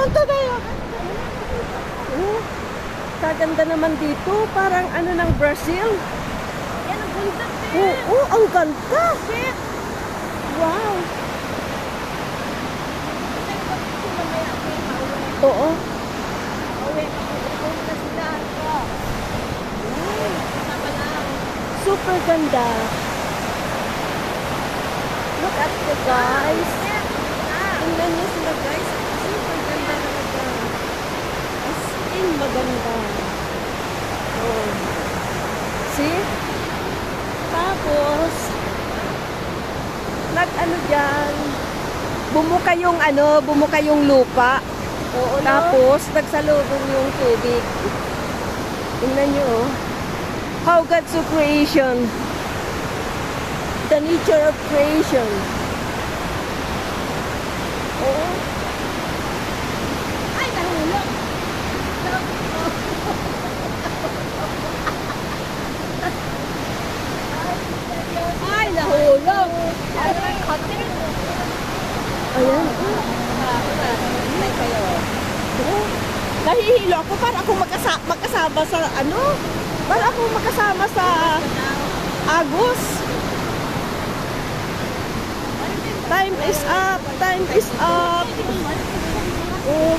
Punta tayo. Oh, kaganda naman dito. Parang ano ng Brazil. Yan, ang ganda, Sis. Oo, ang ganda. Sis. Wow. Mamaya ako yung pauwi. Oo. Pauwi ako. Pauwi na sila. Sama lang. Super ganda. Look at the guys. Tingnan niyo sila guys. Super ganda talaga. As in maganda. Oh. See? Tapos, nag-ano dyan, bumuka yung lupa. Oo, no? Tapos, nagsalubong yung tubig. Tingnan nyo, oh. How God so creation. The nature of creation. Oh. Ay, nahulog. Ay, nahulog. Ay, hotel. Ayan. Hintay kayo. Oh. Nahihilo ako para ako magkasama sa ano? Para ako magkasama sa Agos. Time is up. Time is up. Oh.